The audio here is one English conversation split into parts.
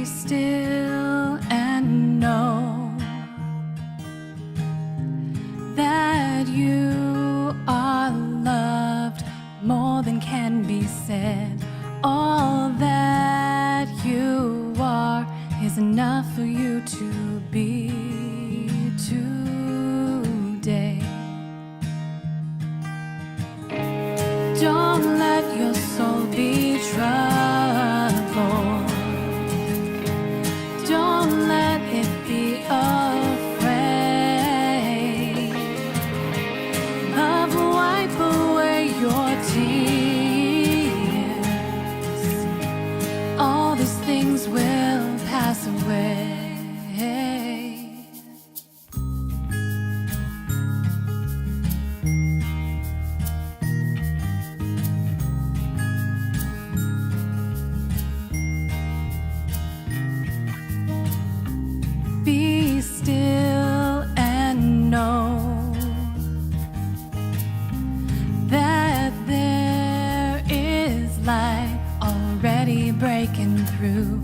Be still and know that you are loved more than can be said. All that you are is enough for you to be today. Don't let your soul be troubled. Don't let it be afraid. Love will wipe away your tears. All these things will pass away. Be still and know that there is light already breaking through.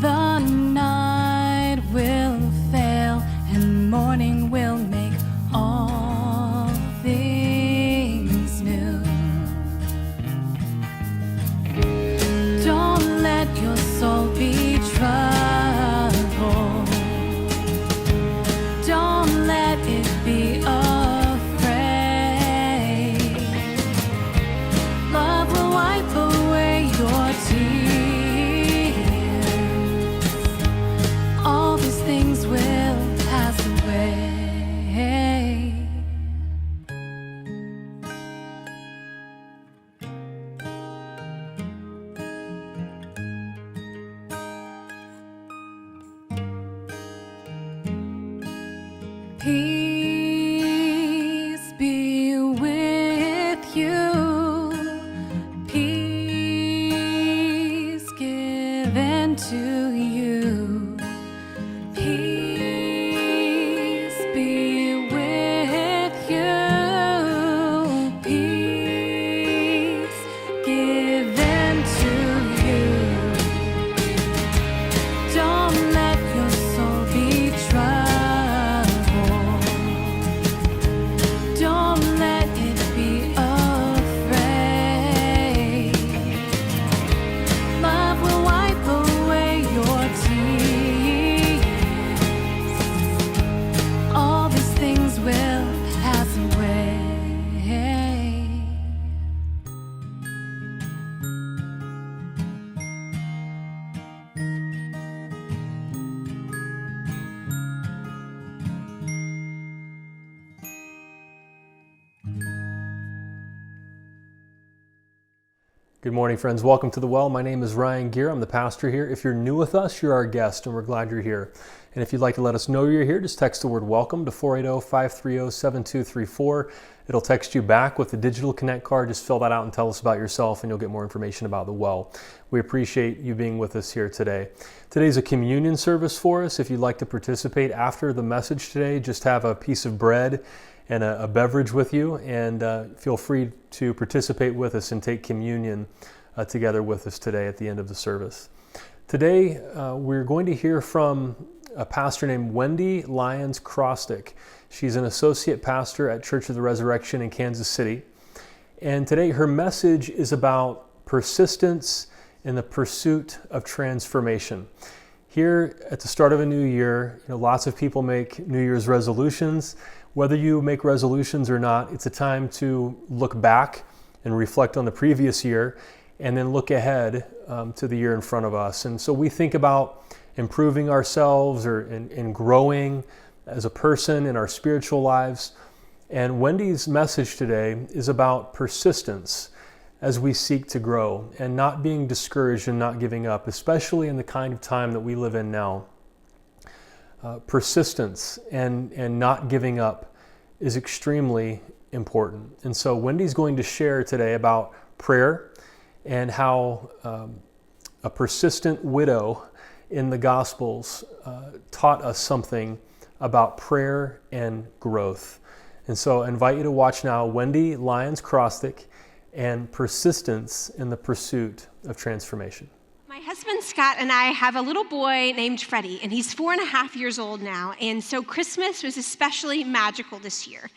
The night will fail and morning will make all things new. Don't let your soul be troubled. Don't let it be afraid. Love will wipe away your tears. All these things will pass away. Peace be with you. Peace given to you. Peace be with you. Peace given to you. Don't let your soul be troubled. Don't let it be afraid. Love will wipe away your tears. All these things will pass away. Good morning, friends. Welcome to The Well. My name is Ryan Gear. I'm the pastor here. If you're new with us, you're our guest, and we're glad you're here. And if you'd like to let us know you're here, just text the word WELCOME to 480-530-7234. It'll text you back with the digital connect card. Just fill that out and tell us about yourself, and you'll get more information about The Well. We appreciate you being with us here today. Today's a communion service for us. If you'd like to participate after the message today, just have a piece of bread and a beverage with you, and feel free to participate with us and take communion together with us today at the end of the service. Today, we're going to hear from a pastor named Wendy Lyons Crostick. She's an associate pastor at Church of the Resurrection in Kansas City. And today her message is about persistence in the pursuit of transformation. Here at the start of a new year, lots of people make New Year's resolutions. Whether you make resolutions or not, it's a time to look back and reflect on the previous year and then look ahead to the year in front of us. And so we think about improving ourselves and growing as a person in our spiritual lives. And Wendy's message today is about persistence as we seek to grow and not being discouraged and not giving up, especially in the kind of time that we live in now. Persistence and not giving up is extremely important. And so Wendy's going to share today about prayer and how a persistent widow in the Gospels taught us something about prayer and growth. And so I invite you to watch now Wendy Lyons Crostick and persistence in the pursuit of transformation. My My husband Scott and I have a little boy named Freddie, and he's 4.5 years old now, and so Christmas was especially magical this year.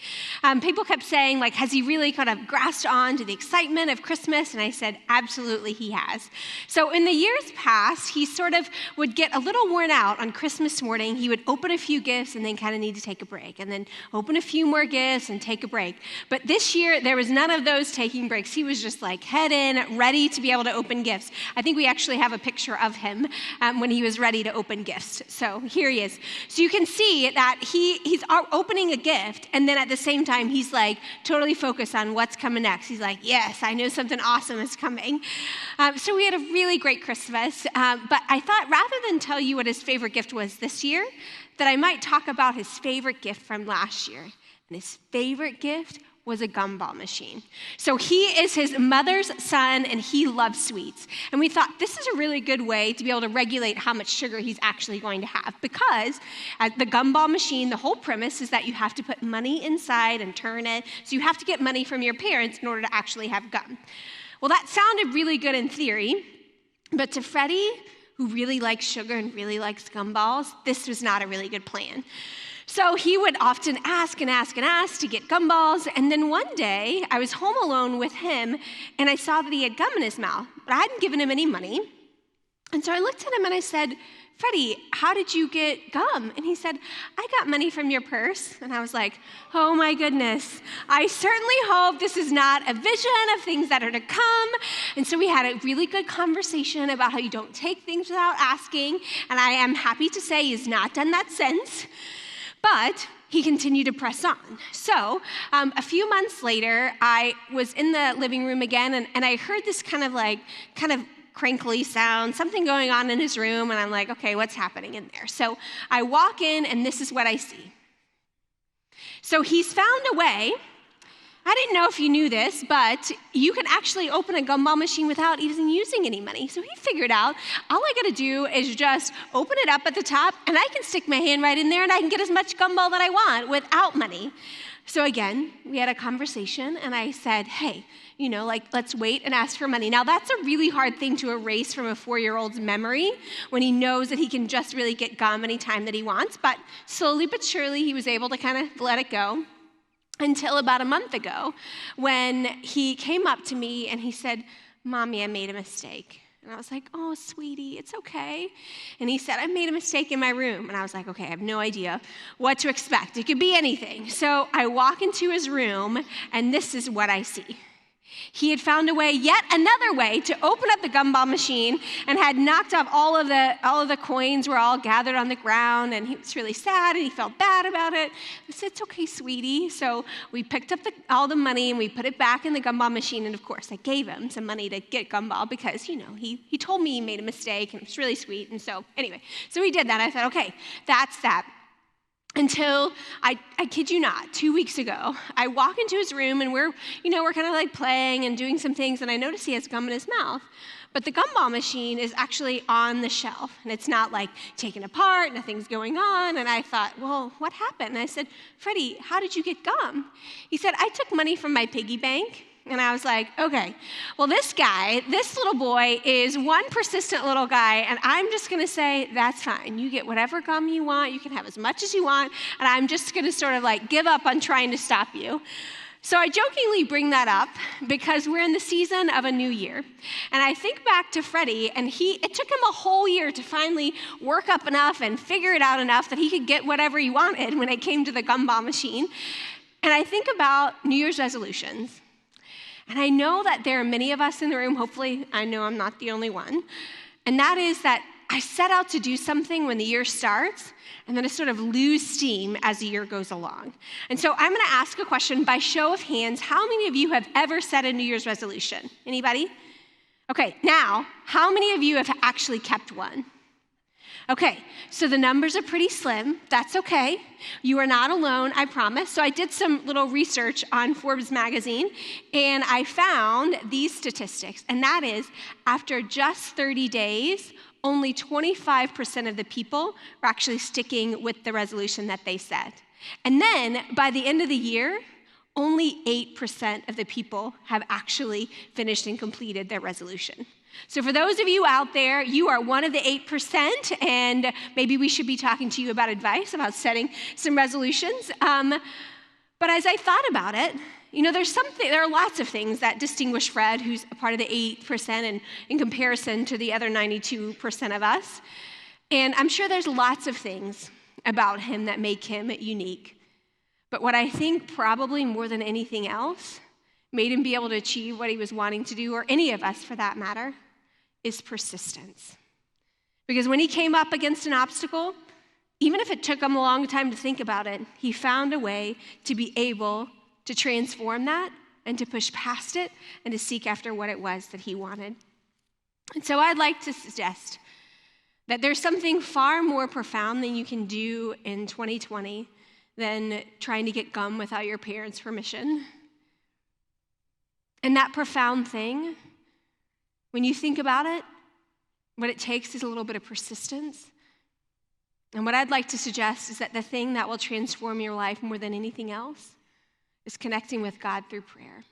People kept saying, like, has he really kind of grasped on to the excitement of Christmas? And I said, absolutely he has. So in the years past, he sort of would get a little worn out on Christmas morning. He would open a few gifts and then kind of need to take a break, and then open a few more gifts and take a break. But this year, there was none of those taking breaks. He was just like head in, ready to be able to open gifts. I think we actually have a picture of him when he was ready to open gifts. So here he is. So you can see that he's opening a gift, and then at the same time, he's like totally focused on what's coming next. He's like, yes, I know something awesome is coming. So we had a really great Christmas, but I thought rather than tell you what his favorite gift was this year, that I might talk about his favorite gift from last year. And his favorite gift was a gumball machine. So he is his mother's son, and he loves sweets. And we thought this is a really good way to be able to regulate how much sugar he's actually going to have, because at the gumball machine, the whole premise is that you have to put money inside and turn it. So you have to get money from your parents in order to actually have gum. Well, that sounded really good in theory, but to Freddie, who really likes sugar and really likes gumballs, this was not a really good plan. So he would often ask and ask and ask to get gumballs, and then one day, I was home alone with him, and I saw that he had gum in his mouth, but I hadn't given him any money. And so I looked at him and I said, Freddie, how did you get gum? And he said, I got money from your purse. And I was like, oh my goodness, I certainly hope this is not a vision of things that are to come. And so we had a really good conversation about how you don't take things without asking, and I am happy to say he's not done that since. But he continued to press on. So a few months later, I was in the living room again, and I heard this kind of crinkly sound, something going on in his room, and I'm like, okay, what's happening in there? So I walk in, and this is what I see. So he's found a way. I didn't know if you knew this, but you can actually open a gumball machine without even using any money. So he figured out, all I gotta do is just open it up at the top, and I can stick my hand right in there, and I can get as much gumball that I want without money. So again, we had a conversation, and I said, hey, let's wait and ask for money. Now, that's a really hard thing to erase from a 4-year-old's memory when he knows that he can just really get gum anytime that he wants, but slowly but surely, he was able to kind of let it go. Until about a month ago, when he came up to me and he said, Mommy, I made a mistake. And I was like, oh, sweetie, it's okay. And he said, I made a mistake in my room. And I was like, okay, I have no idea what to expect. It could be anything. So I walk into his room, and this is what I see. He had found a way, yet another way, to open up the gumball machine, and had knocked off all of the coins were all gathered on the ground, and he was really sad, and he felt bad about it. I said, it's okay, sweetie. So we picked up all the money, and we put it back in the gumball machine, and of course, I gave him some money to get gumball, because, he told me he made a mistake, and it was really sweet, and so anyway, so we did that. I thought, okay, that's that. Until, I kid you not, 2 weeks ago, I walk into his room, and we're kind of like playing and doing some things, and I notice he has gum in his mouth. But the gumball machine is actually on the shelf, and it's not like taken apart, nothing's going on. And I thought, well, what happened? And I said, Freddie, how did you get gum? He said, I took money from my piggy bank. And I was like, okay, well, this little boy is one persistent little guy, and I'm just going to say, that's fine. You get whatever gum you want. You can have as much as you want, and I'm just going to sort of like give up on trying to stop you. So I jokingly bring that up because we're in the season of a new year. And I think back to Freddie, and it took him a whole year to finally work up enough and figure it out enough that he could get whatever he wanted when it came to the gumball machine. And I think about New Year's resolutions. And I know that there are many of us in the room, hopefully I know I'm not the only one, and that is that I set out to do something when the year starts, and then I sort of lose steam as the year goes along. And so I'm gonna ask a question by show of hands. How many of you have ever set a New Year's resolution? Anybody? Okay, now, how many of you have actually kept one? Okay, so the numbers are pretty slim. That's okay. You are not alone, I promise. So I did some little research on Forbes magazine, and I found these statistics, and that is, after just 30 days, only 25% of the people were actually sticking with the resolution that they set. And then, by the end of the year, only 8% of the people have actually finished and completed their resolution. So for those of you out there, you are one of the 8%, and maybe we should be talking to you about advice about setting some resolutions. But as I thought about it, there are lots of things that distinguish Fred, who's a part of the 8%, and in comparison to the other 92% of us. And I'm sure there's lots of things about him that make him unique. But what I think probably more than anything else made him be able to achieve what he was wanting to do, or any of us for that matter, is persistence. Because when he came up against an obstacle, even if it took him a long time to think about it, he found a way to be able to transform that and to push past it and to seek after what it was that he wanted. And so I'd like to suggest that there's something far more profound than you can do in 2020 than trying to get gum without your parents' permission. And that profound thing, when you think about it, what it takes is a little bit of persistence. And what I'd like to suggest is that the thing that will transform your life more than anything else is connecting with God through prayer.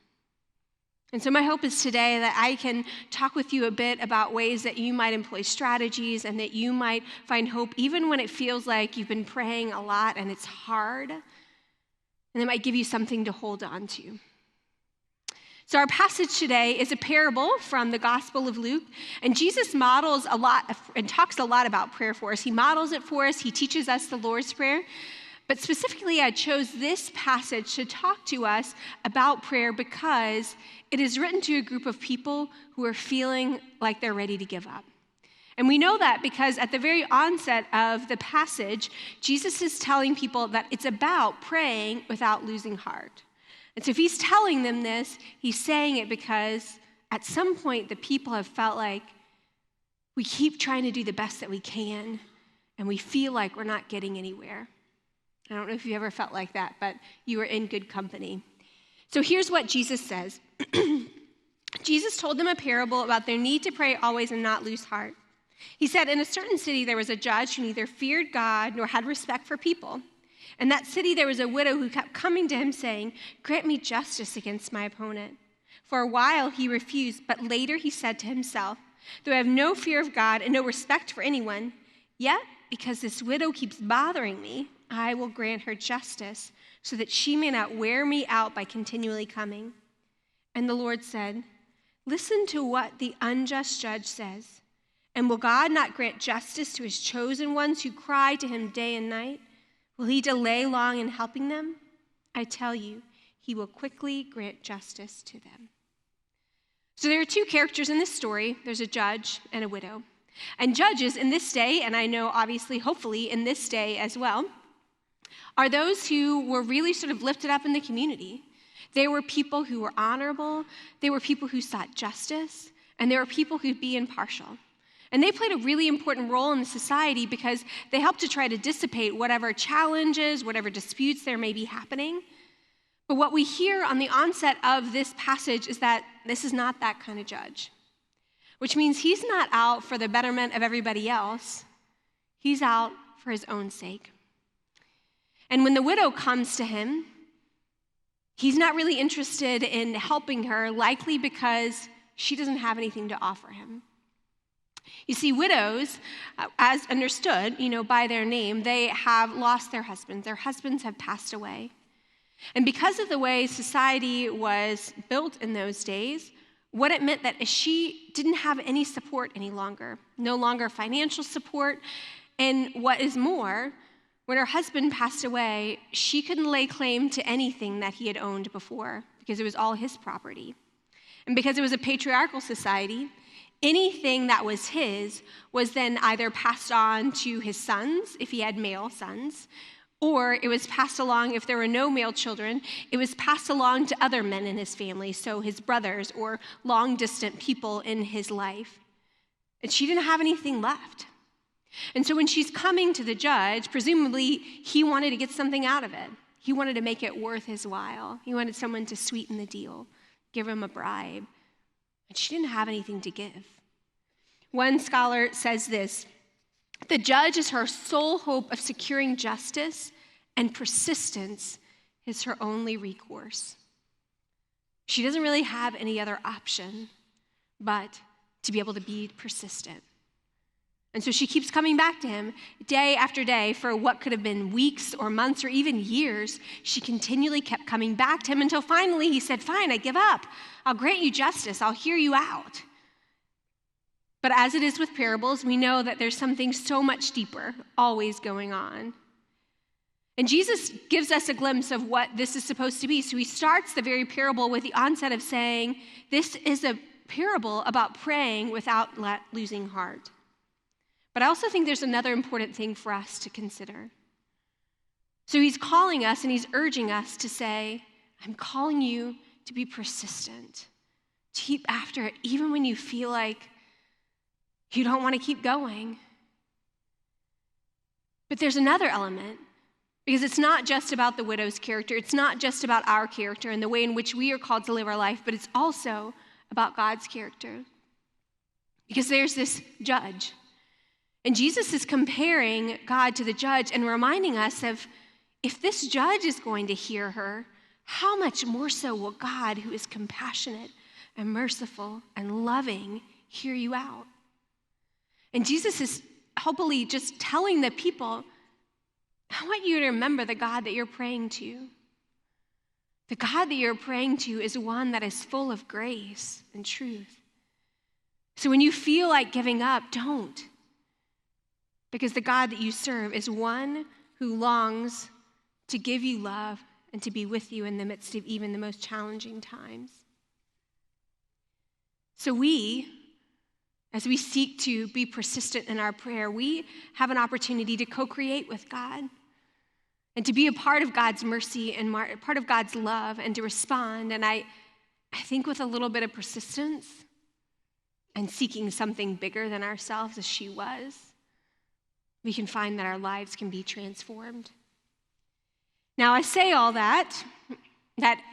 And so my hope is today that I can talk with you a bit about ways that you might employ strategies and that you might find hope even when it feels like you've been praying a lot and it's hard. And it might give you something to hold on to. So our passage today is a parable from the Gospel of Luke, and Jesus models a lot and talks a lot about prayer for us. He models it for us. He teaches us the Lord's Prayer. But specifically, I chose this passage to talk to us about prayer because it is written to a group of people who are feeling like they're ready to give up. And we know that because at the very onset of the passage, Jesus is telling people that it's about praying without losing heart. And so if he's telling them this, he's saying it because at some point the people have felt like we keep trying to do the best that we can and we feel like we're not getting anywhere. I don't know if you ever felt like that, but you are in good company. So here's what Jesus says. Jesus told them a parable about their need to pray always and not lose heart. He said, in a certain city there was a judge who neither feared God nor had respect for people. In that city there was a widow who kept coming to him saying, grant me justice against my opponent. For a while he refused, but later he said to himself, though I have no fear of God and no respect for anyone, yet because this widow keeps bothering me, I will grant her justice so that she may not wear me out by continually coming. And the Lord said, listen to what the unjust judge says. And will God not grant justice to his chosen ones who cry to him day and night? Will he delay long in helping them? I tell you, he will quickly grant justice to them. So there are two characters in this story. There's a judge and a widow. And judges in this day, and I know obviously, hopefully in this day as well, are those who were really sort of lifted up in the community. They were people who were honorable. They were people who sought justice. And they were people who'd be impartial. And they played a really important role in the society because they helped to try to dissipate whatever challenges, whatever disputes there may be happening. But what we hear on the onset of this passage is that this is not that kind of judge, which means he's not out for the betterment of everybody else. He's out for his own sake. And when the widow comes to him, he's not really interested in helping her, likely because she doesn't have anything to offer him. You see, widows, as understood, by their name, they have lost their husbands. Their husbands have passed away. And because of the way society was built in those days, what it meant that she didn't have any support any longer, no longer financial support. And what is more, when her husband passed away, she couldn't lay claim to anything that he had owned before because it was all his property. And because it was a patriarchal society, anything that was his was then either passed on to his sons, if he had male sons, or it was passed along, if there were no male children, it was passed along to other men in his family, so his brothers or long-distant people in his life. And she didn't have anything left. And so when she's coming to the judge, presumably he wanted to get something out of it. He wanted to make it worth his while. He wanted someone to sweeten the deal, give him a bribe. And she didn't have anything to give. One scholar says this, the judge is her sole hope of securing justice, and persistence is her only recourse. She doesn't really have any other option but to be able to be persistent. And so she keeps coming back to him day after day for what could have been weeks or months or even years. She continually kept coming back to him until finally he said, "Fine, I give up. I'll grant you justice. I'll hear you out." But as it is with parables, we know that there's something so much deeper always going on. And Jesus gives us a glimpse of what this is supposed to be. So he starts the very parable with the onset of saying, this is a parable about praying without losing heart. But I also think there's another important thing for us to consider. So he's calling us and he's urging us to say, I'm calling you to be persistent, to keep after it, even when you feel like you don't want to keep going. But there's another element, because it's not just about the widow's character. It's not just about our character and the way in which we are called to live our life, but it's also about God's character. Because there's this judge. And Jesus is comparing God to the judge and reminding us of, if this judge is going to hear her, how much more so will God, who is compassionate and merciful and loving, hear you out? And Jesus is hopefully just telling the people, I want you to remember the God that you're praying to. The God that you're praying to is one that is full of grace and truth. So when you feel like giving up, don't. Because the God that you serve is one who longs to give you love and to be with you in the midst of even the most challenging times. So as we seek to be persistent in our prayer, we have an opportunity to co-create with God and to be a part of God's mercy and part of God's love and to respond. And I think with a little bit of persistence and seeking something bigger than ourselves as she was, we can find that our lives can be transformed. Now, I say all that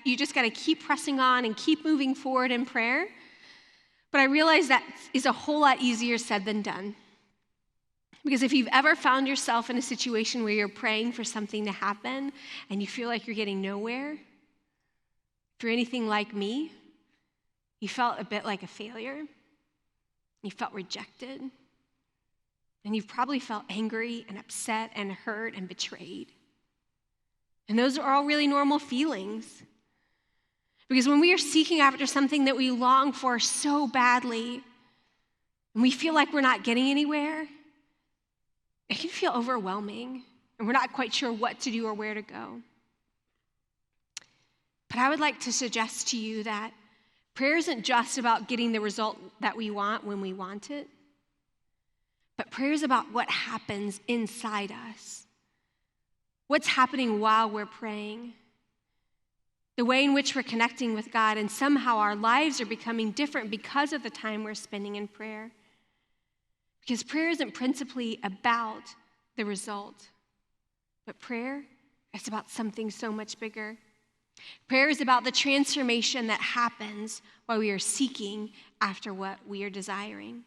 you just got to keep pressing on and keep moving forward in prayer. But I realize that is a whole lot easier said than done. Because if you've ever found yourself in a situation where you're praying for something to happen and you feel like you're getting nowhere, if you're anything like me, you felt a bit like a failure, you felt rejected, and you've probably felt angry and upset and hurt and betrayed. And those are all really normal feelings. Because when we are seeking after something that we long for so badly, and we feel like we're not getting anywhere, it can feel overwhelming, and we're not quite sure what to do or where to go. But I would like to suggest to you that prayer isn't just about getting the result that we want when we want it, but prayer is about what happens inside us. What's happening while we're praying? The way in which we're connecting with God, and somehow our lives are becoming different because of the time we're spending in prayer. Because prayer isn't principally about the result, but prayer is about something so much bigger. Prayer is about the transformation that happens while we are seeking after what we are desiring.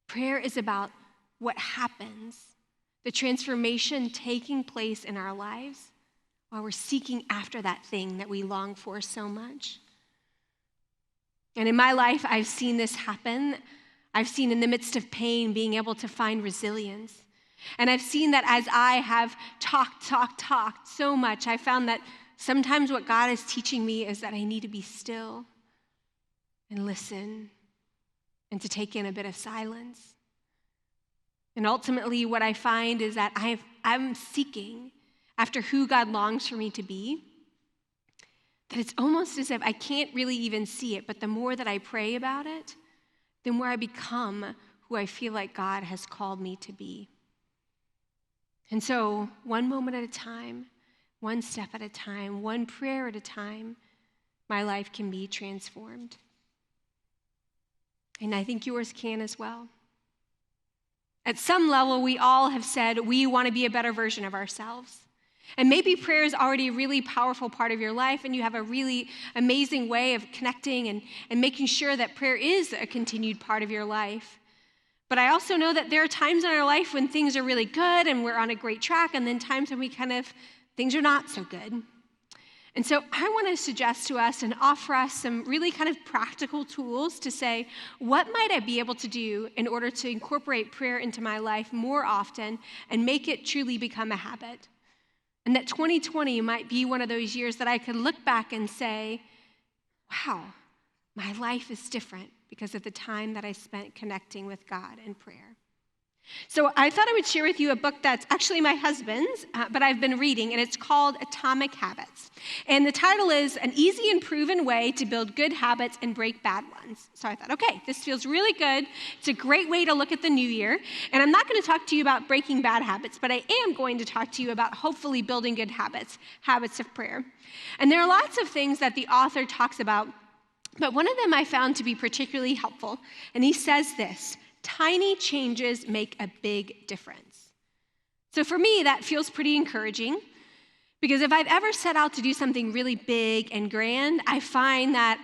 Prayer is about what happens, the transformation taking place in our lives while we're seeking after that thing that we long for so much. And in my life, I've seen this happen. I've seen in the midst of pain being able to find resilience. And I've seen that as I have talked so much, I found that sometimes what God is teaching me is that I need to be still and listen and to take in a bit of silence. And ultimately what I find is that I'm seeking after who God longs for me to be, that it's almost as if I can't really even see it, but the more that I pray about it, the more I become who I feel like God has called me to be. And so, one moment at a time, one step at a time, one prayer at a time, my life can be transformed. And I think yours can as well. At some level, we all have said we want to be a better version of ourselves. And maybe prayer is already a really powerful part of your life, and you have a really amazing way of connecting and making sure that prayer is a continued part of your life. But I also know that there are times in our life when things are really good and we're on a great track, and then times when things are not so good. And so I want to suggest to us and offer us some really kind of practical tools to say, what might I be able to do in order to incorporate prayer into my life more often and make it truly become a habit? And that 2020 might be one of those years that I could look back and say, wow, my life is different because of the time that I spent connecting with God in prayer. So I thought I would share with you a book that's actually my husband's, but I've been reading, and it's called Atomic Habits. And the title is An Easy and Proven Way to Build Good Habits and Break Bad Ones. So I thought, okay, this feels really good. It's a great way to look at the new year. And I'm not going to talk to you about breaking bad habits, but I am going to talk to you about hopefully building good habits, habits of prayer. And there are lots of things that the author talks about, but one of them I found to be particularly helpful. And he says this: tiny changes make a big difference. So for me, that feels pretty encouraging, because if I've ever set out to do something really big and grand, I find that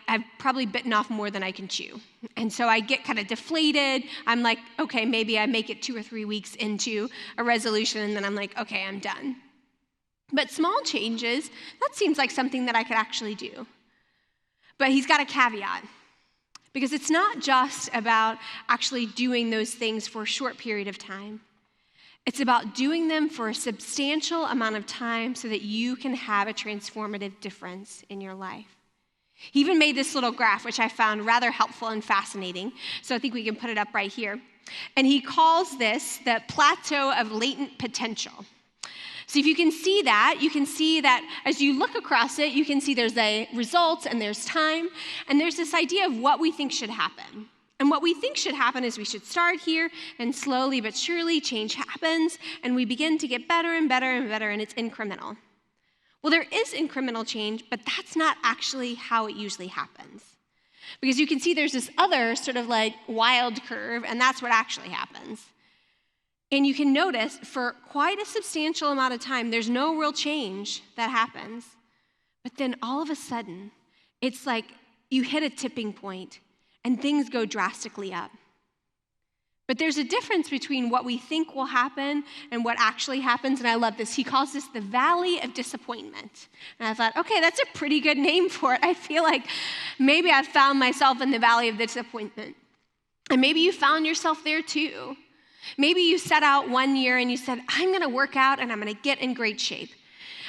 I've probably bitten off more than I can chew. And so I get kind of deflated. I'm like, okay, maybe I make it 2 or 3 weeks into a resolution, and then I'm like, okay, I'm done. But small changes, that seems like something that I could actually do. But he's got a caveat. Because it's not just about actually doing those things for a short period of time. It's about doing them for a substantial amount of time so that you can have a transformative difference in your life. He even made this little graph, which I found rather helpful and fascinating. So I think we can put it up right here. And he calls this the plateau of latent potential. So if you can see that as you look across it, you can see there's a result and there's time, and there's this idea of what we think should happen. And what we think should happen is we should start here, and slowly but surely change happens, and we begin to get better and better and better, and it's incremental. Well, there is incremental change, but that's not actually how it usually happens. Because you can see there's this other sort of like wild curve, and that's what actually happens. And you can notice for quite a substantial amount of time, there's no real change that happens. But then all of a sudden, it's like you hit a tipping point and things go drastically up. But there's a difference between what we think will happen and what actually happens. And I love this. He calls this the valley of disappointment. And I thought, okay, that's a pretty good name for it. I feel like maybe I've found myself in the valley of disappointment. And maybe you found yourself there too. Maybe you set out one year and you said, I'm going to work out and I'm going to get in great shape.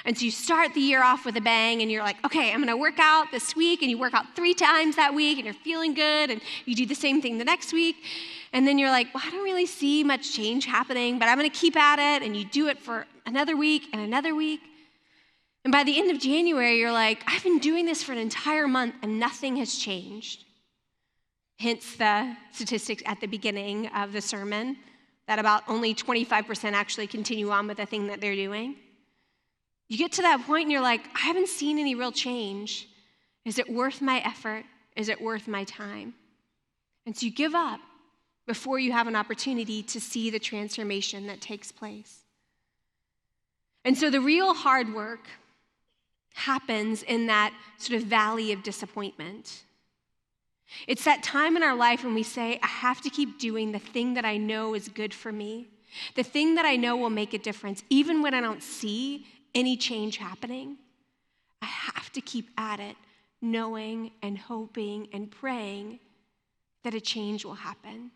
And so you start the year off with a bang and you're like, okay, I'm going to work out this week, and you work out 3 times that week and you're feeling good, and you do the same thing the next week. And then you're like, well, I don't really see much change happening, but I'm going to keep at it, and you do it for another week and another week. And by the end of January, you're like, I've been doing this for an entire month and nothing has changed. Hence the statistics at the beginning of the sermon, that about only 25% actually continue on with the thing that they're doing. You get to that point and you're like, I haven't seen any real change. Is it worth my effort? Is it worth my time? And so you give up before you have an opportunity to see the transformation that takes place. And so the real hard work happens in that sort of valley of disappointment. It's that time in our life when we say, I have to keep doing the thing that I know is good for me, the thing that I know will make a difference, even when I don't see any change happening. I have to keep at it, knowing and hoping and praying that a change will happen.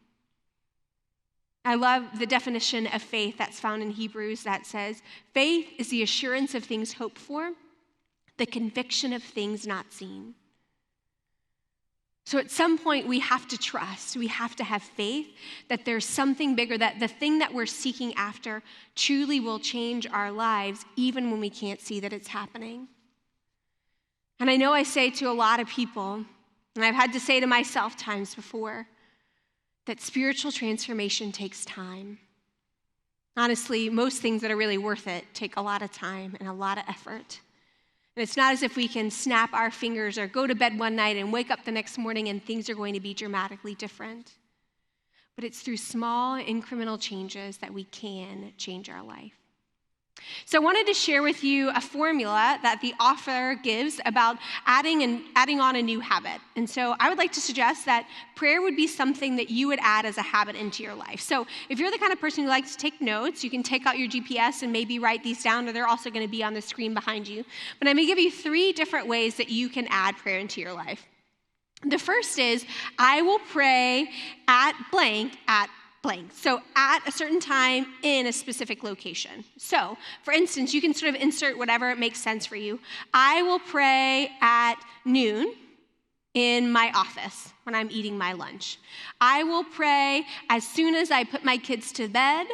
I love the definition of faith that's found in Hebrews that says, faith is the assurance of things hoped for, the conviction of things not seen. So at some point, we have to trust, we have to have faith that there's something bigger, that the thing that we're seeking after truly will change our lives, even when we can't see that it's happening. And I know I say to a lot of people, and I've had to say to myself times before, that spiritual transformation takes time. Honestly, most things that are really worth it take a lot of time and a lot of effort. And it's not as if we can snap our fingers or go to bed one night and wake up the next morning and things are going to be dramatically different. But it's through small incremental changes that we can change our life. So I wanted to share with you a formula that the author gives about adding on a new habit. And so I would like to suggest that prayer would be something that you would add as a habit into your life. So if you're the kind of person who likes to take notes, you can take out your GPS and maybe write these down, or they're also going to be on the screen behind you. But I'm going to give you 3 different ways that you can add prayer into your life. The first is, I will pray at blank. So at a certain time in a specific location. So, for instance, you can sort of insert whatever makes sense for you. I will pray at noon in my office when I'm eating my lunch. I will pray as soon as I put my kids to bed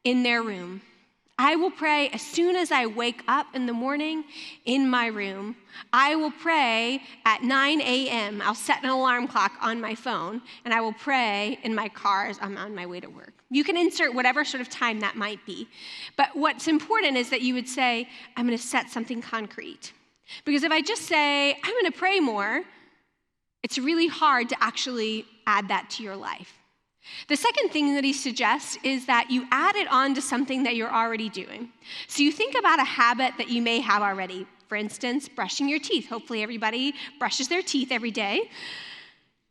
in their room. I will pray as soon as I wake up in the morning in my room. I will pray at 9 a.m. I'll set an alarm clock on my phone, and I will pray in my car as I'm on my way to work. You can insert whatever sort of time that might be. But what's important is that you would say, I'm going to set something concrete. Because if I just say, I'm going to pray more, it's really hard to actually add that to your life. The second thing that he suggests is that you add it on to something that you're already doing. So you think about a habit that you may have already. For instance, brushing your teeth. Hopefully everybody brushes their teeth every day.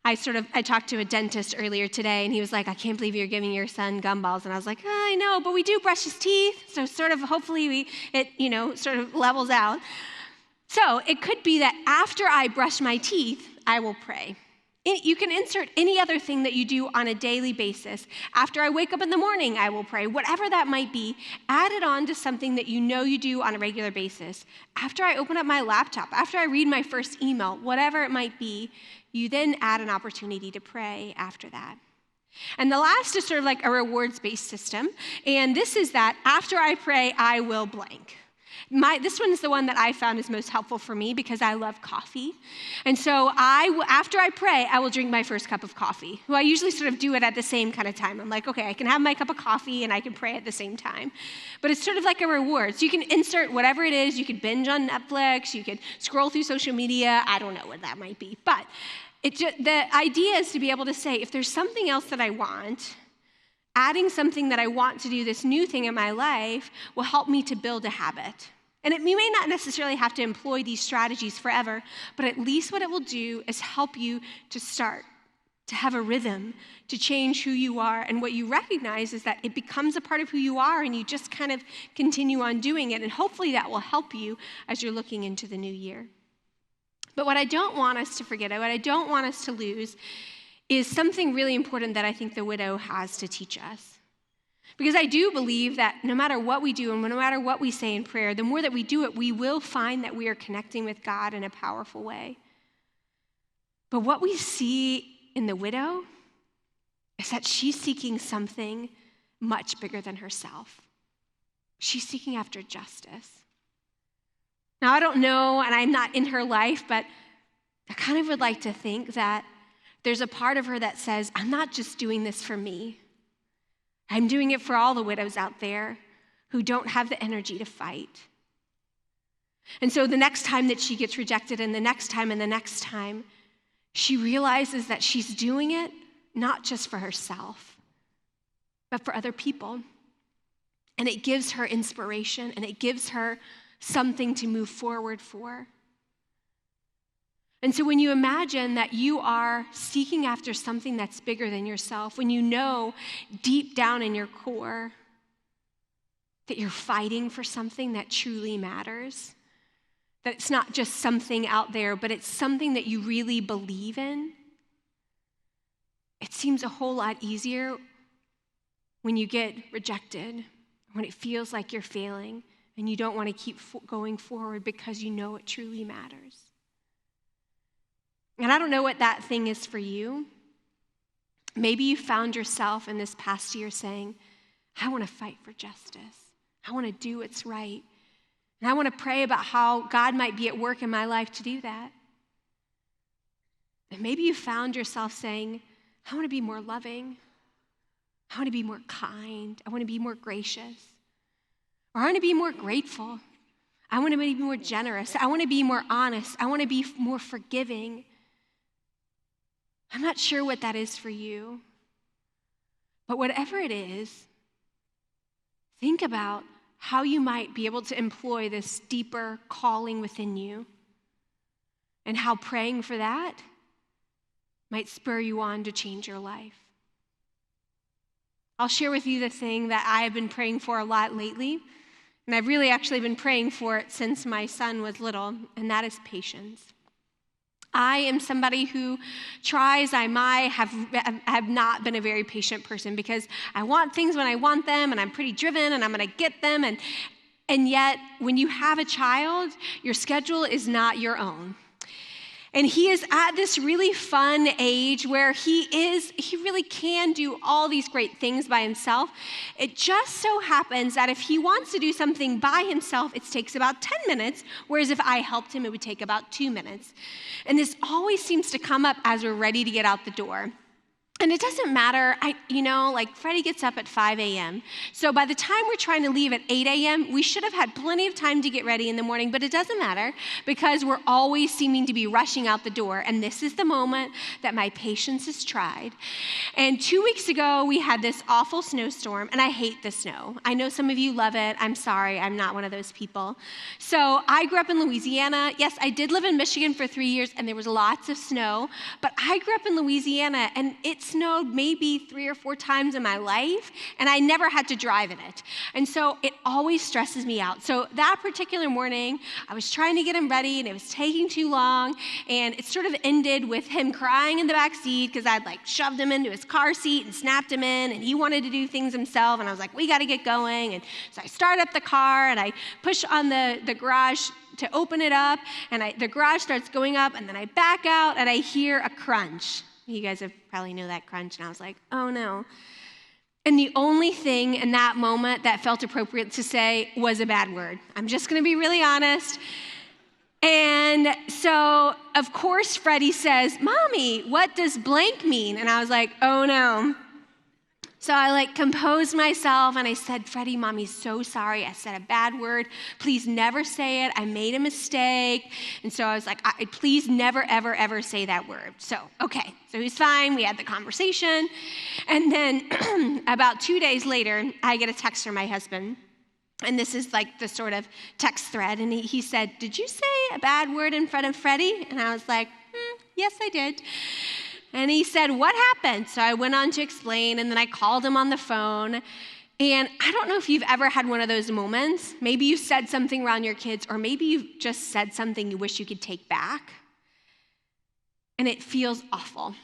I talked to a dentist earlier today, and he was like, I can't believe you're giving your son gumballs. And I was like, I know, but we do brush his teeth. So hopefully it sort of levels out. So it could be that after I brush my teeth, I will pray. You can insert any other thing that you do on a daily basis. After I wake up in the morning, I will pray. Whatever that might be, add it on to something that you know you do on a regular basis. After I open up my laptop, after I read my first email, whatever it might be, you then add an opportunity to pray after that. And the last is sort of like a rewards-based system. And this is that after I pray, I will blank. This one is the one that I found is most helpful for me because I love coffee. And so after I pray, I will drink my first cup of coffee. Well, I usually sort of do it at the same kind of time. I'm like, okay, I can have my cup of coffee and I can pray at the same time. But it's sort of like a reward. So you can insert whatever it is. You could binge on Netflix. You could scroll through social media. I don't know what that might be. But the idea is to be able to say, if there's something else that I want, adding something that I want to do, this new thing in my life, will help me to build a habit. And you may not necessarily have to employ these strategies forever, but at least what it will do is help you to start, to have a rhythm, to change who you are. And what you recognize is that it becomes a part of who you are, and you just kind of continue on doing it. And hopefully that will help you as you're looking into the new year. But what I don't want us to forget, what I don't want us to lose, is something really important that I think the widow has to teach us. Because I do believe that no matter what we do and no matter what we say in prayer, the more that we do it, we will find that we are connecting with God in a powerful way. But what we see in the widow is that she's seeking something much bigger than herself. She's seeking after justice. Now, I don't know, and I'm not in her life, but I kind of would like to think that there's a part of her that says, I'm not just doing this for me. I'm doing it for all the widows out there who don't have the energy to fight. And so the next time that she gets rejected, and the next time and the next time, she realizes that she's doing it not just for herself, but for other people. And it gives her inspiration, and it gives her something to move forward for. And so when you imagine that you are seeking after something that's bigger than yourself, when you know deep down in your core that you're fighting for something that truly matters, that it's not just something out there, but it's something that you really believe in, it seems a whole lot easier when you get rejected, when it feels like you're failing and you don't want to keep going forward because you know it truly matters. And I don't know what that thing is for you. Maybe you found yourself in this past year saying, I want to fight for justice. I want to do what's right. And I want to pray about how God might be at work in my life to do that. And maybe you found yourself saying, I want to be more loving. I want to be more kind. I want to be more gracious. Or I want to be more grateful. I want to be more generous. I want to be more honest. I want to be more forgiving. I'm not sure what that is for you, but whatever it is, think about how you might be able to employ this deeper calling within you, and how praying for that might spur you on to change your life. I'll share with you the thing that I have been praying for a lot lately, and I've really actually been praying for it since my son was little, and that is patience. I am somebody who tries, I might have not been a very patient person, because I want things when I want them, and I'm pretty driven, and I'm going to get them. And yet, when you have a child, your schedule is not your own. And he is at this really fun age where he really can do all these great things by himself. It just so happens that if he wants to do something by himself, it takes about 10 minutes, whereas if I helped him, it would take about 2 minutes. And this always seems to come up as we're ready to get out the door. And it doesn't matter, like Freddie gets up at 5 a.m. So by the time we're trying to leave at 8 a.m., we should have had plenty of time to get ready in the morning, but it doesn't matter because we're always seeming to be rushing out the door. And this is the moment that my patience is tried. And 2 weeks ago, we had this awful snowstorm, and I hate the snow. I know some of you love it. I'm sorry, I'm not one of those people. So I grew up in Louisiana. Yes, I did live in Michigan for 3 years, and there was lots of snow, but I grew up in Louisiana, and it snowed maybe 3 or 4 times in my life, and I never had to drive in it. And so it always stresses me out. So that particular morning, I was trying to get him ready, and it was taking too long, and it sort of ended with him crying in the back seat because I'd shoved him into his car seat and snapped him in, and he wanted to do things himself, and I was like, we got to get going. And so I start up the car, and I push on the garage to open it up, and the garage starts going up, and then I back out, and I hear a crunch. You guys have probably know that crunch, and I was like, oh no. And the only thing in that moment that felt appropriate to say was a bad word. I'm just going to be really honest. And so, of course, Freddie says, Mommy, what does blank mean? And I was like, oh no. So I composed myself, and I said, Freddie, Mommy's so sorry. I said a bad word. Please never say it. I made a mistake. And so I was like, please never, ever, ever say that word. So, okay. So he's fine. We had the conversation. And then about 2 days later, I get a text from my husband. And this is the sort of text thread. And he said, did you say a bad word in front of Freddie? And I was like, yes, I did. And he said, what happened? So I went on to explain, and then I called him on the phone. And I don't know if you've ever had one of those moments. Maybe you said something around your kids, or maybe you've just said something you wish you could take back. And it feels awful.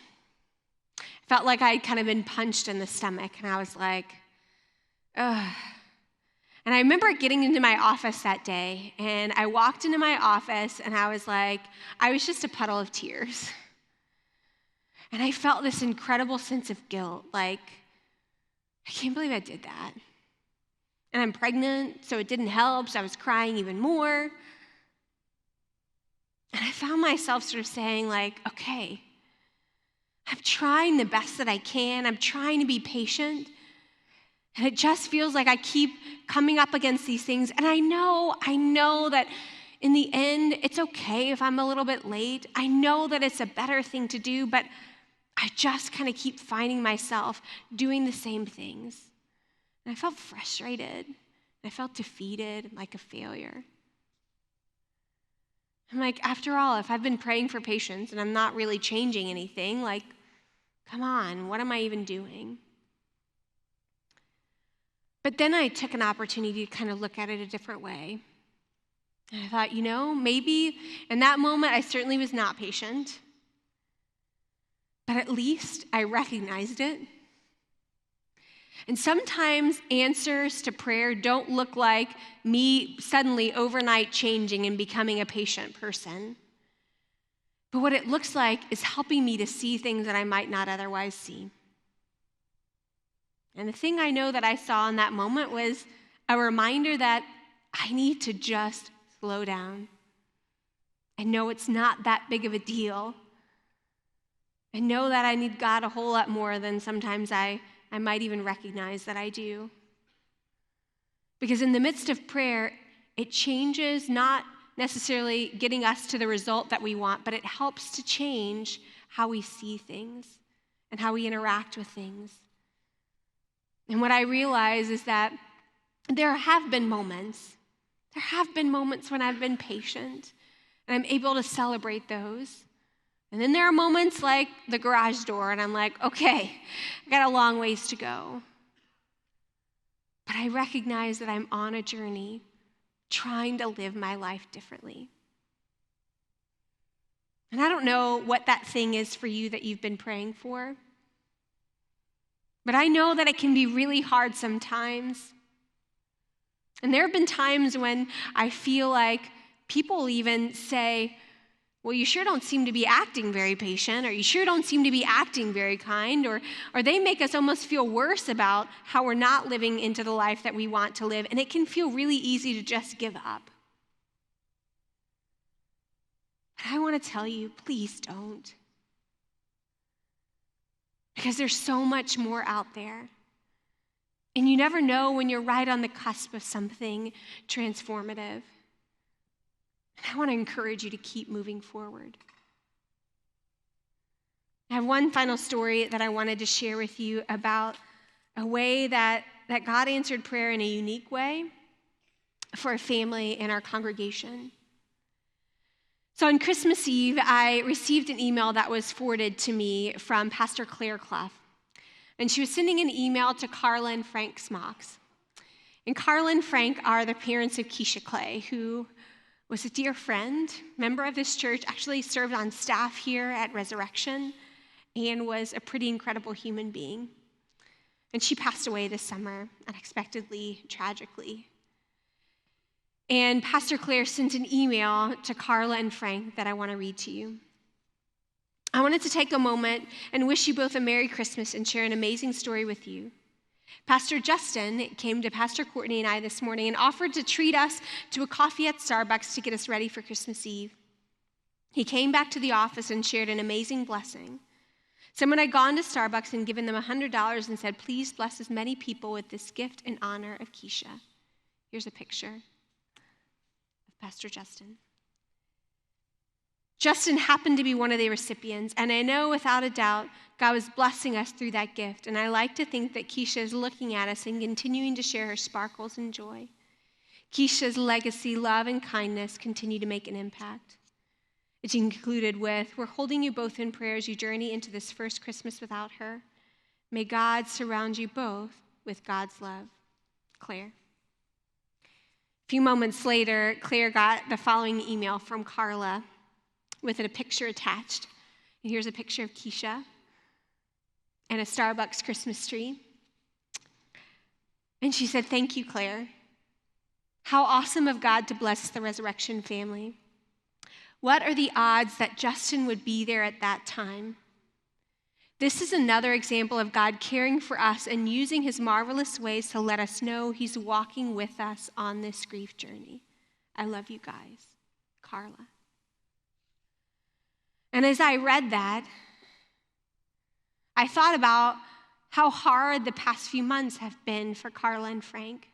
I felt like I'd kind of been punched in the stomach, and I was like, ugh. And I remember getting into my office that day, and I walked into my office, and I was just a puddle of tears. And I felt this incredible sense of guilt, I can't believe I did that. And I'm pregnant, so it didn't help, so I was crying even more. And I found myself sort of saying, okay, I'm trying the best that I can. I'm trying to be patient. And it just feels like I keep coming up against these things. And I know that in the end, it's okay if I'm a little bit late. I know that it's a better thing to do, but I just kind of keep finding myself doing the same things. And I felt frustrated. I felt defeated, like a failure. I'm like, after all, if I've been praying for patience and I'm not really changing anything, come on, what am I even doing? But then I took an opportunity to kind of look at it a different way. And I thought, maybe in that moment I certainly was not patient. But at least I recognized it. And sometimes answers to prayer don't look like me suddenly overnight changing and becoming a patient person. But what it looks like is helping me to see things that I might not otherwise see. And the thing I know that I saw in that moment was a reminder that I need to just slow down. I know it's not that big of a deal. I know that I need God a whole lot more than sometimes I might even recognize that I do. Because in the midst of prayer, it changes not necessarily getting us to the result that we want, but it helps to change how we see things and how we interact with things. And what I realize is that there have been moments. There have been moments when I've been patient, and I'm able to celebrate those. And then there are moments like the garage door, and I'm like, okay, I got a long ways to go. But I recognize that I'm on a journey trying to live my life differently. And I don't know what that thing is for you that you've been praying for, but I know that it can be really hard sometimes. And there have been times when I feel like people even say, well, you sure don't seem to be acting very patient, or you sure don't seem to be acting very kind, or they make us almost feel worse about how we're not living into the life that we want to live, and it can feel really easy to just give up. But I want to tell you, please don't. Because there's so much more out there. And you never know when you're right on the cusp of something transformative. And I want to encourage you to keep moving forward. I have one final story that I wanted to share with you about a way that God answered prayer in a unique way for a family in our congregation. So on Christmas Eve, I received an email that was forwarded to me from Pastor Claire Clough. And she was sending an email to Carla and Frank Smocks. And Carla and Frank are the parents of Keisha Clay, who was a dear friend, member of this church, actually served on staff here at Resurrection, and was a pretty incredible human being. And she passed away this summer, unexpectedly, tragically. And Pastor Claire sent an email to Carla and Frank that I want to read to you. I wanted to take a moment and wish you both a Merry Christmas and share an amazing story with you. Pastor Justin came to Pastor Courtney and I this morning and offered to treat us to a coffee at Starbucks to get us ready for Christmas Eve. He came back to the office and shared an amazing blessing. Someone had gone to Starbucks and given them $100 and said, please bless as many people with this gift in honor of Keisha. Here's a picture of Pastor Justin. Justin happened to be one of the recipients, and I know without a doubt God was blessing us through that gift, and I like to think that Keisha is looking at us and continuing to share her sparkles and joy. Keisha's legacy, love, and kindness continue to make an impact. It concluded with, we're holding you both in prayer as you journey into this first Christmas without her. May God surround you both with God's love. Claire. A few moments later, Claire got the following email from Carla with a picture attached. And here's a picture of Keisha and a Starbucks Christmas tree. And she said, thank you, Claire. How awesome of God to bless the Resurrection family. What are the odds that Justin would be there at that time? This is another example of God caring for us and using his marvelous ways to let us know he's walking with us on this grief journey. I love you guys. Carla. And as I read that, I thought about how hard the past few months have been for Carla and Frank.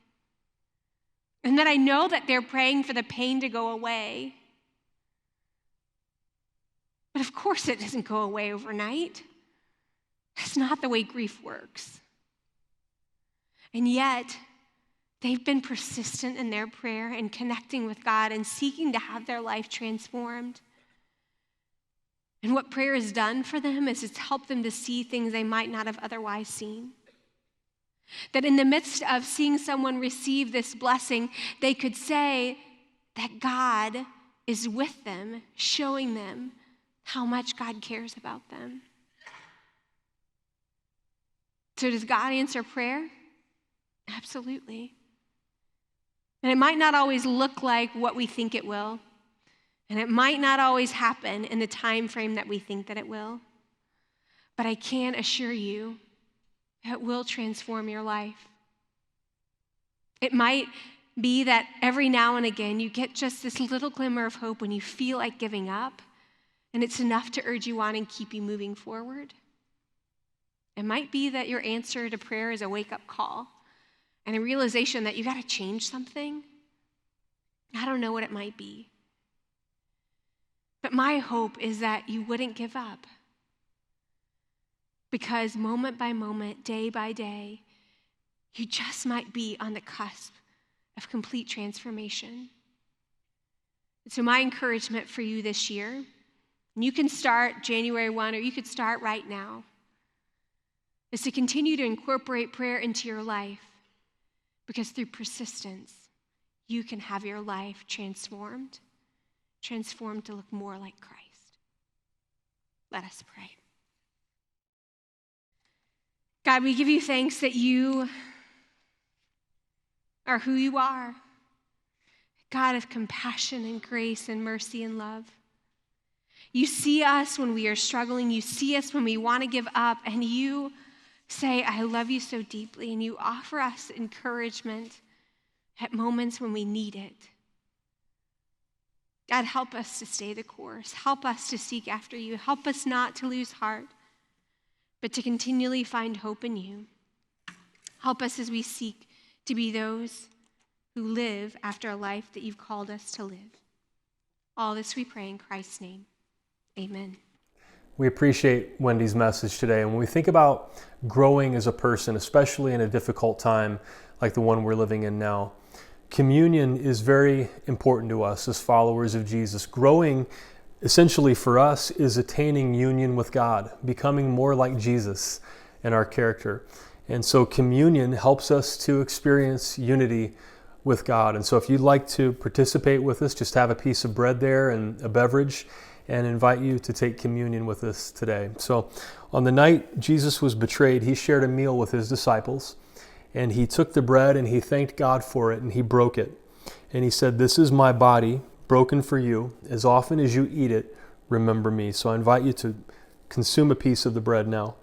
And that I know that they're praying for the pain to go away. But of course it doesn't go away overnight. That's not the way grief works. And yet, they've been persistent in their prayer and connecting with God and seeking to have their life transformed. And what prayer has done for them is it's helped them to see things they might not have otherwise seen. That in the midst of seeing someone receive this blessing, they could say that God is with them, showing them how much God cares about them. So does God answer prayer? Absolutely. And it might not always look like what we think it will. And it might not always happen in the time frame that we think that it will. But I can assure you, it will transform your life. It might be that every now and again you get just this little glimmer of hope when you feel like giving up, and it's enough to urge you on and keep you moving forward. It might be that your answer to prayer is a wake-up call and a realization that you got to change something. I don't know what it might be. But my hope is that you wouldn't give up. Because moment by moment, day by day, you just might be on the cusp of complete transformation. And so my encouragement for you this year, and you can start January 1 or you could start right now, is to continue to incorporate prayer into your life, because through persistence, you can have your life transformed to look more like Christ. Let us pray. God, we give you thanks that you are who you are, God of compassion and grace and mercy and love. You see us when we are struggling. You see us when we want to give up, and you say, I love you so deeply, and you offer us encouragement at moments when we need it. God, help us to stay the course. Help us to seek after you. Help us not to lose heart, but to continually find hope in you. Help us as we seek to be those who live after a life that you've called us to live. All this we pray in Christ's name. Amen. We appreciate Wendy's message today. And when we think about growing as a person, especially in a difficult time like the one we're living in now, communion is very important to us as followers of Jesus. Growing, essentially for us, is attaining union with God, becoming more like Jesus in our character. And so communion helps us to experience unity with God. And so if you'd like to participate with us, just have a piece of bread there and a beverage, and invite you to take communion with us today. So on the night Jesus was betrayed, he shared a meal with his disciples, and he took the bread and he thanked God for it, and he broke it. And he said, "This is my body broken for you. As often as you eat it, remember me." So I invite you to consume a piece of the bread now.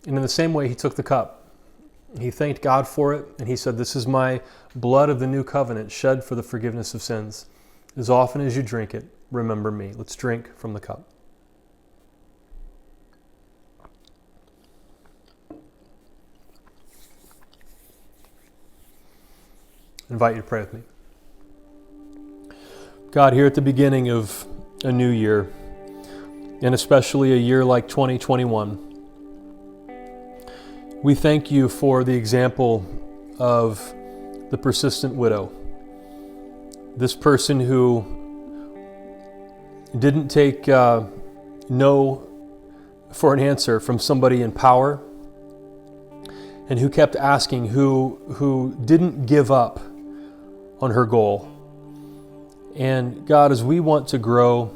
And in the same way, he took the cup. He thanked God for it, and he said, "This is my blood of the new covenant, shed for the forgiveness of sins. As often as you drink it, remember me." Let's drink from the cup. I invite you to pray with me. God, here at the beginning of a new year, and especially a year like 2021, we thank you for the example of the persistent widow. This person who didn't take no for an answer from somebody in power, and who kept asking, who didn't give up on her goal. And God, as we want to grow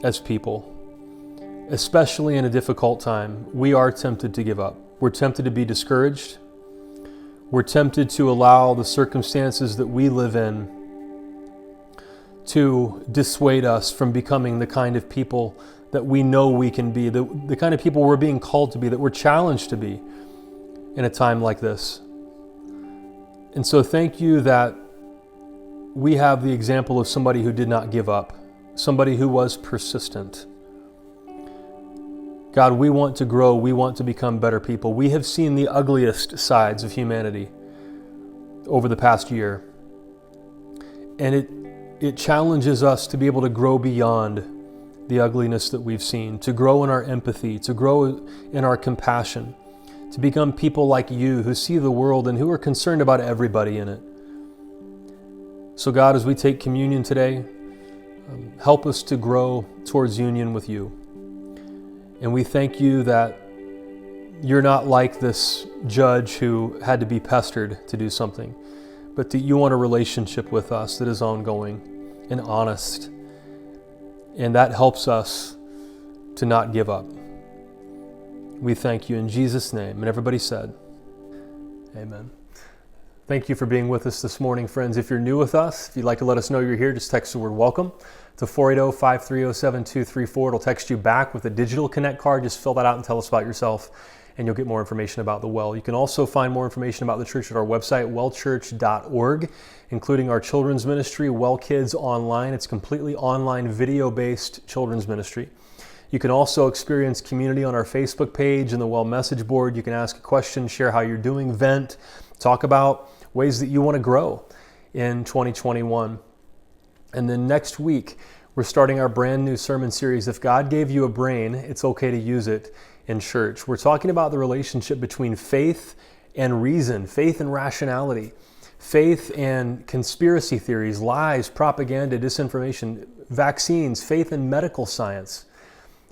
as people, especially in a difficult time, we are tempted to give up. We're tempted to be discouraged. We're tempted to allow the circumstances that we live in to dissuade us from becoming the kind of people that we know we can be, the kind of people we're being called to be, that we're challenged to be in a time like this. And so thank you that we have the example of somebody who did not give up, somebody who was persistent. God, we want to grow. We want to become better people. We have seen the ugliest sides of humanity over the past year. And it challenges us to be able to grow beyond the ugliness that we've seen, to grow in our empathy, to grow in our compassion, to become people like you who see the world and who are concerned about everybody in it. So God, as we take communion today, help us to grow towards union with you. And we thank you that you're not like this judge who had to be pestered to do something, but that you want a relationship with us that is ongoing and honest. And that helps us to not give up. We thank you in Jesus' name. And everybody said, amen. Thank you for being with us this morning, friends. If you're new with us, if you'd like to let us know you're here, just text the word welcome to 480-530-7234. It'll text you back with a digital Connect card. Just fill that out and tell us about yourself, and you'll get more information about the Well. You can also find more information about the church at our website, wellchurch.org, including our children's ministry, Well Kids Online. It's completely online, video-based children's ministry. You can also experience community on our Facebook page and the Well message board. You can ask a question, share how you're doing, vent, talk about ways that you want to grow in 2021. And then next week, We're starting our brand new sermon series, If God Gave You a Brain, It's Okay to Use It in Church. We're talking about the relationship between faith and reason, faith and rationality, faith and conspiracy theories, lies, propaganda, disinformation, vaccines, faith and medical science,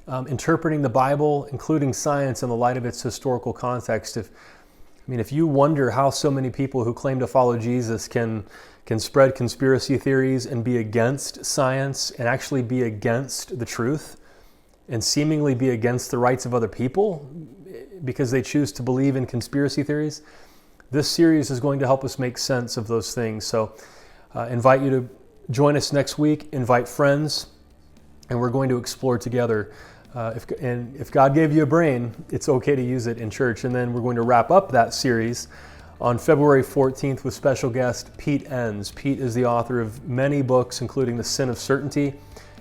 interpreting the Bible, including science in the light of its historical context. If you wonder how so many people who claim to follow Jesus can spread conspiracy theories and be against science and actually be against the truth and seemingly be against the rights of other people because they choose to believe in conspiracy theories, this series is going to help us make sense of those things. So invite you to join us next week, invite friends, and we're going to explore together. If God gave you a brain, it's okay to use it in church. And then we're going to wrap up that series on February 14th with special guest Pete Enns. Pete is the author of many books, including The Sin of Certainty,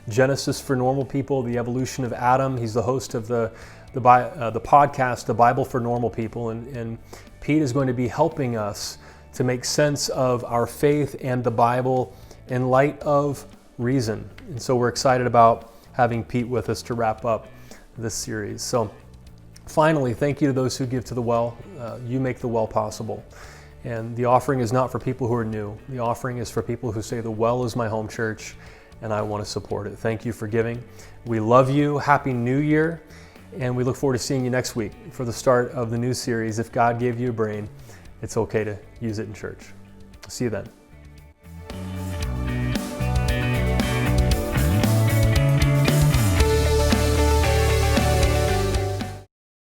Genesis for Normal People, The Evolution of Adam. He's the host of the podcast, The Bible for Normal People. And Pete is going to be helping us to make sense of our faith and the Bible in light of reason. And so we're excited about having Pete with us to wrap up this series. So finally, thank you to those who give to the well. You make the well possible. And the offering is not for people who are new. The offering is for people who say, the well is my home church and I want to support it. Thank you for giving. We love you. Happy New Year. And we look forward to seeing you next week for the start of the new series, If God Gave You a Brain, It's Okay to Use It in Church. See you then.